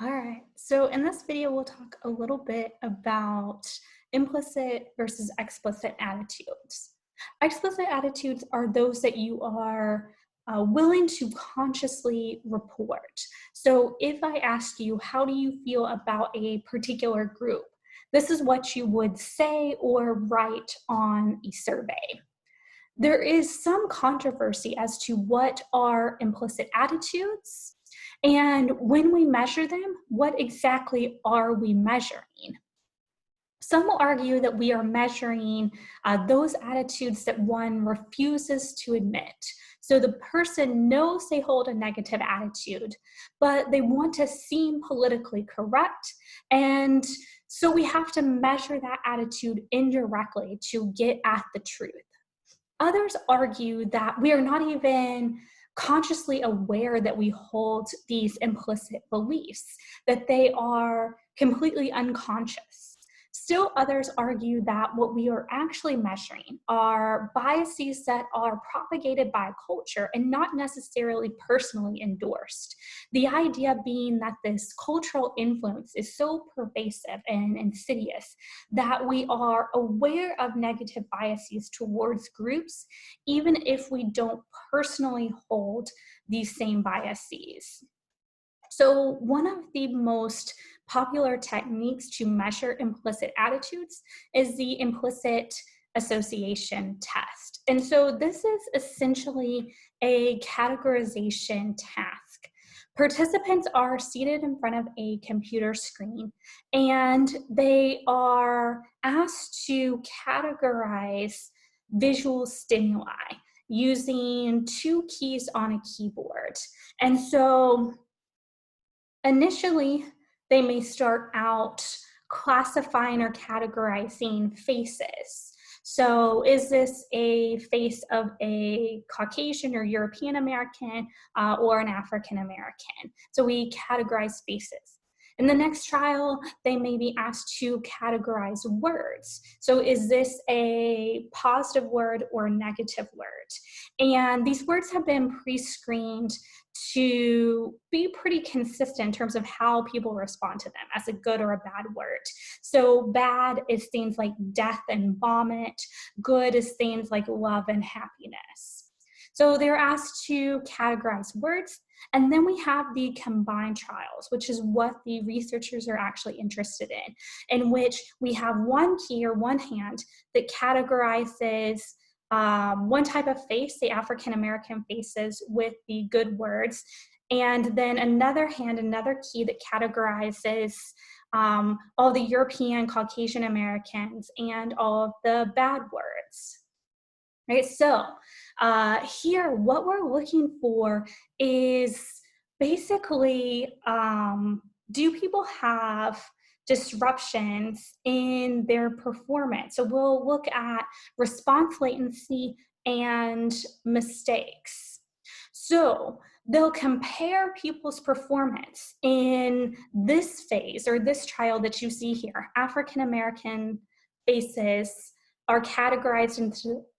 All right. So in this video, we'll talk a little bit about implicit versus explicit attitudes. Explicit attitudes are those that you are willing to consciously report. So if I ask you, how do you feel about a particular group? This is what you would say or write on a survey. There is some controversy as to what are implicit attitudes, and when we measure them, what exactly are we measuring? Some will argue that we are measuring those attitudes that one refuses to admit. So the person knows they hold a negative attitude, but they want to seem politically correct. And so we have to measure that attitude indirectly to get at the truth. Others argue that we are not even consciously aware that we hold these implicit beliefs, that they are completely unconscious. Still, others argue that what we are actually measuring are biases that are propagated by culture and not necessarily personally endorsed. The idea being that this cultural influence is so pervasive and insidious that we are aware of negative biases towards groups, even if we don't personally hold these same biases. So, one of the most popular techniques to measure implicit attitudes is the implicit association test. And so, this is essentially a categorization task. Participants are seated in front of a computer screen and they are asked to categorize visual stimuli using two keys on a keyboard. And so initially, they may start out classifying or categorizing faces. So, is this a face of a Caucasian or European American or an African American? So, we categorize faces. In the next trial, they may be asked to categorize words. So, is this a positive word or a negative word? And these words have been pre screened to be pretty consistent in terms of how people respond to them as a good or a bad word. So bad is things like death and vomit. Good is things like love and happiness. So they're asked to categorize words. And then we have the combined trials, which is what the researchers are actually interested in which we have one key or one hand that categorizes one type of face, the African American faces, with the good words, and then another hand, another key that categorizes all the European Caucasian Americans and all of the bad words. Right, so here what we're looking for is basically do people have disruptions in their performance? So we'll look at response latency and mistakes. So they'll compare people's performance in this phase or this trial that you see here. African American faces are categorized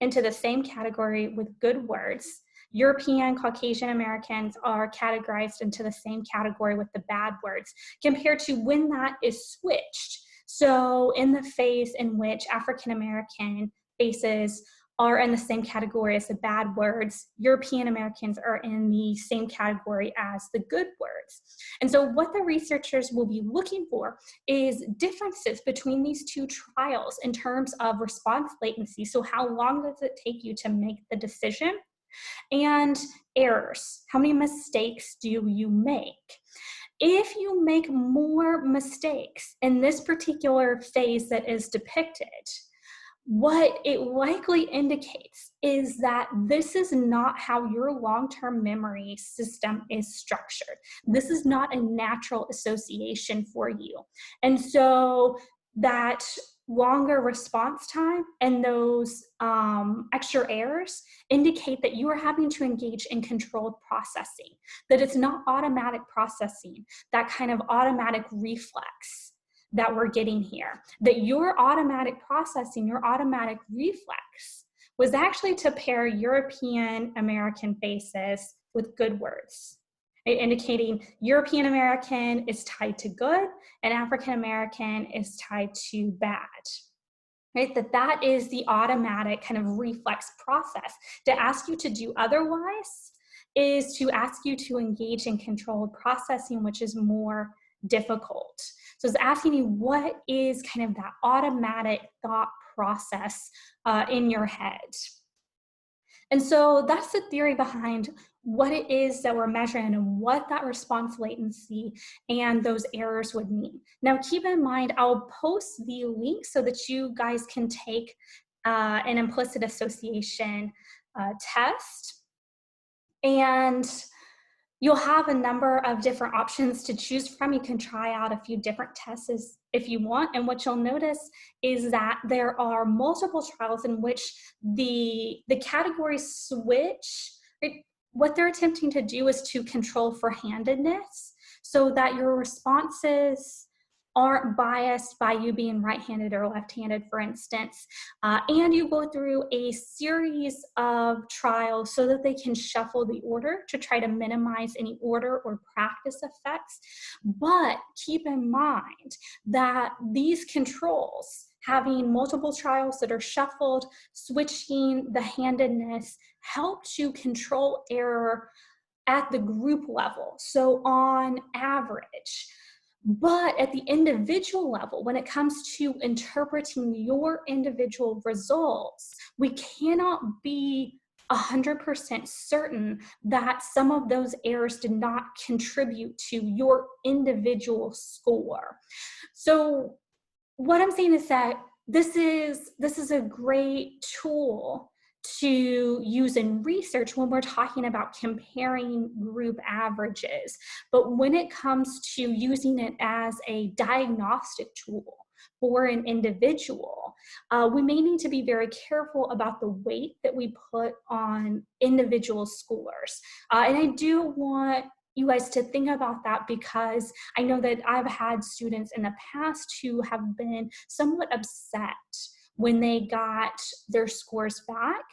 into the same category with good words. European Caucasian Americans are categorized into the same category with the bad words, compared to when that is switched. So in the phase in which African American faces are in the same category as the bad words, European Americans are in the same category as the good words. And so what the researchers will be looking for is differences between these two trials in terms of response latency. So how long does it take you to make the decision? And errors. How many mistakes do you make? If you make more mistakes in this particular phase that is depicted, what it likely indicates is that this is not how your long-term memory system is structured. This is not a natural association for you. And so that longer response time and those extra errors indicate that you are having to engage in controlled processing, that it's not automatic processing, that kind of automatic reflex that we're getting here, that your automatic processing, your automatic reflex was actually to pair European American faces with good words. indicating European American is tied to good and African American is tied to bad. Right? That is the automatic kind of reflex process. To ask you to do otherwise is to ask you to engage in controlled processing, which is more difficult. So it's asking you what is kind of that automatic thought process in your head. And so that's the theory behind what it is that we're measuring and what that response latency and those errors would mean. Now, keep in mind, I'll post the link so that you guys can take an implicit association test. And you'll have a number of different options to choose from. You can try out a few different tests if you want. And what you'll notice is that there are multiple trials in which the categories switch. Right? What they're attempting to do is to control for handedness so that your responses aren't biased by you being right-handed or left-handed, for instance. And you go through a series of trials so that they can shuffle the order to try to minimize any order or practice effects. But keep in mind that these controls, having multiple trials that are shuffled, switching the handedness, help to control error at the group level. So on average, but at the individual level, when it comes to interpreting your individual results, we cannot be 100% certain that some of those errors did not contribute to your individual score. So what I'm saying is that this is a great tool to use in research when we're talking about comparing group averages. But when it comes to using it as a diagnostic tool for an individual, we may need to be very careful about the weight that we put on individual scores. And I do want you guys to think about that, because I know that I've had students in the past who have been somewhat upset when they got their scores back.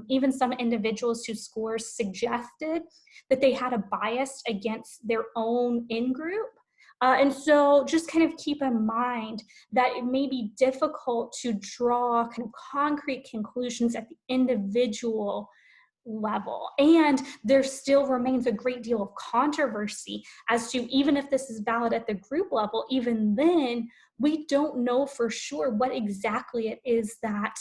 Even some individuals whose scores suggested that they had a bias against their own in-group. And so just kind of keep in mind that it may be difficult to draw kind of concrete conclusions at the individual level. And there still remains a great deal of controversy as to, even if this is valid at the group level, even then, we don't know for sure what exactly it is that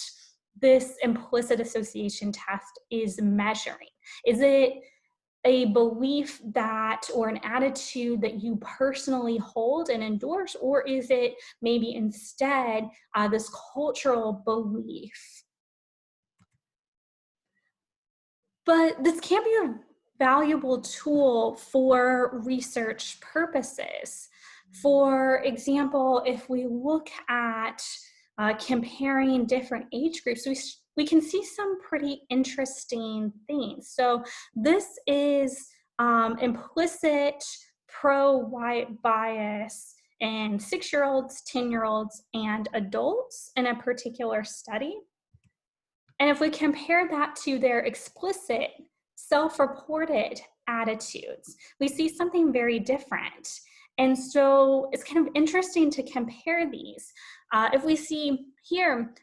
this implicit association test is measuring. Is it a belief that, or an attitude that you personally hold and endorse, or is it maybe instead this cultural belief? But this can be a valuable tool for research purposes. For example, if we look at comparing different age groups, we can see some pretty interesting things. So this is implicit pro-white bias in 6-year-olds, 10-year-olds, and adults in a particular study. And if we compare that to their explicit self-reported attitudes, we see something very different. And so it's kind of interesting to compare these. If we see here,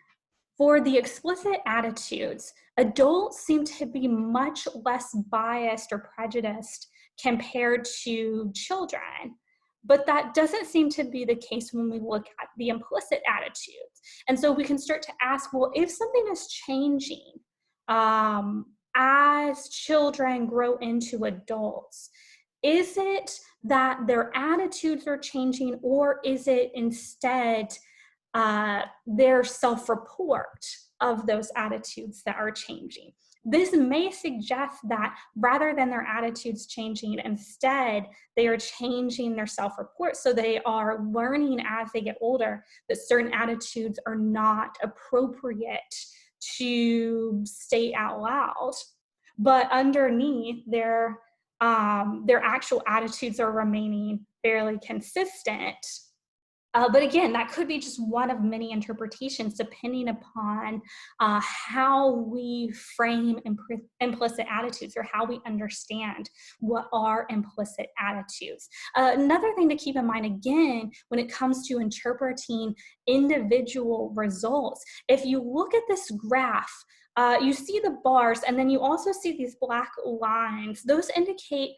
for the explicit attitudes, adults seem to be much less biased or prejudiced compared to children. But that doesn't seem to be the case when we look at the implicit attitudes. And so we can start to ask, well, if something is changing as children grow into adults, is it that their attitudes are changing, or is it instead their self-report of those attitudes that are changing? This may suggest that rather than their attitudes changing, instead they are changing their self-report, so they are learning as they get older that certain attitudes are not appropriate to state out loud, but underneath their actual attitudes are remaining fairly consistent. But again, that could be just one of many interpretations depending upon how we frame implicit attitudes, or how we understand what are implicit attitudes. Another thing to keep in mind, again, when it comes to interpreting individual results, if you look at this graph, you see the bars, and then you also see these black lines. Those indicate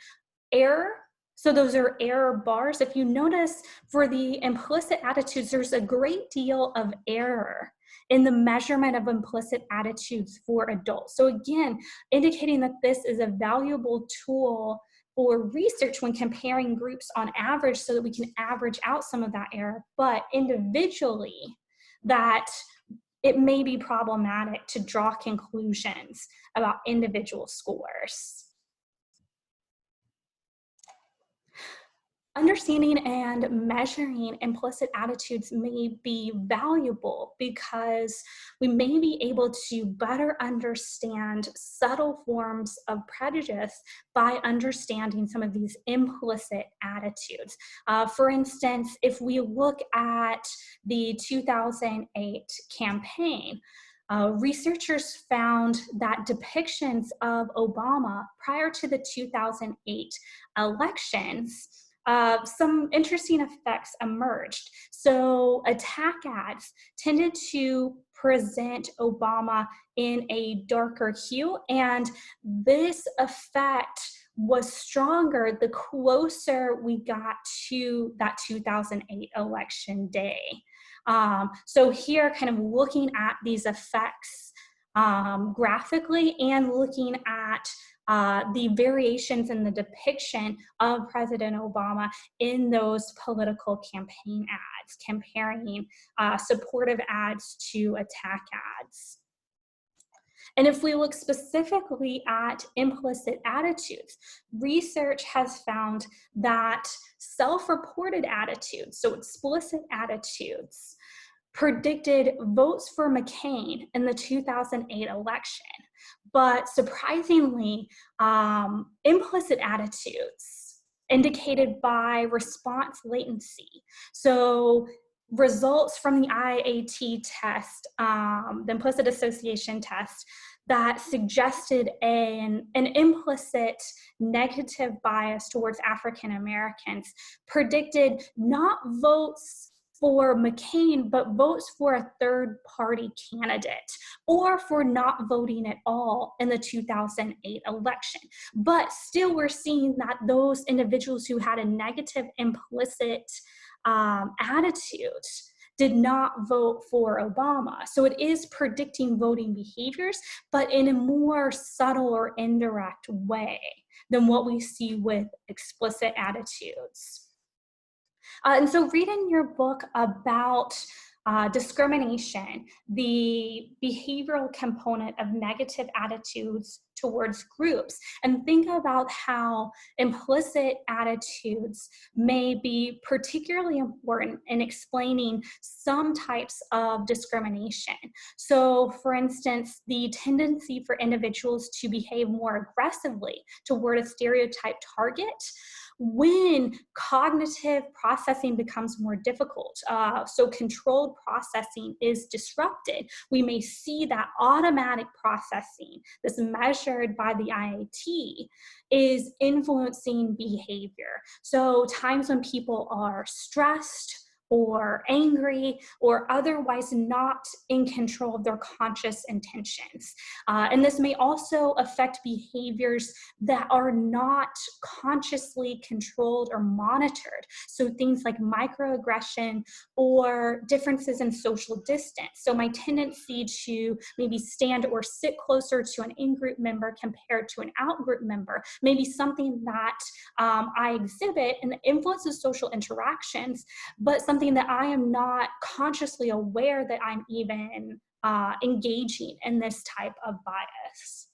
error. So those are error bars. If you notice, for the implicit attitudes, there's a great deal of error in the measurement of implicit attitudes for adults. So again, indicating that this is a valuable tool for research when comparing groups on average, so that we can average out some of that error. But individually, that it may be problematic to draw conclusions about individual scores. Understanding and measuring implicit attitudes may be valuable because we may be able to better understand subtle forms of prejudice by understanding some of these implicit attitudes. For instance, if we look at the 2008 campaign, researchers found that depictions of Obama prior to the 2008 elections, some interesting effects emerged. So attack ads tended to present Obama in a darker hue, and this effect was stronger the closer we got to that 2008 election day. So here, kind of looking at these effects graphically, and looking at the variations in the depiction of President Obama in those political campaign ads, comparing supportive ads to attack ads. And if we look specifically at implicit attitudes, research has found that self-reported attitudes, so explicit attitudes, predicted votes for McCain in the 2008 election. But surprisingly, implicit attitudes indicated by response latency. So results from the IAT test, the implicit association test, that suggested an implicit negative bias towards African Americans, predicted not votes for McCain, but votes for a third-party candidate, or for not voting at all in the 2008 election. But still, we're seeing that those individuals who had a negative implicit attitude did not vote for Obama. So it is predicting voting behaviors, but in a more subtle or indirect way than what we see with explicit attitudes. And so read in your book about discrimination, the behavioral component of negative attitudes towards groups, and think about how implicit attitudes may be particularly important in explaining some types of discrimination. So, for instance, the tendency for individuals to behave more aggressively toward a stereotyped target when cognitive processing becomes more difficult. So controlled processing is disrupted. We may see that automatic processing that's measured by the IAT is influencing behavior. So times when people are stressed or angry or otherwise not in control of their conscious intentions. And this may also affect behaviors that are not consciously controlled or monitored. So things like microaggression or differences in social distance. So my tendency to maybe stand or sit closer to an in-group member compared to an out-group member may be something that I exhibit and that influences social interactions, but something that I am not consciously aware that I'm even engaging in this type of bias.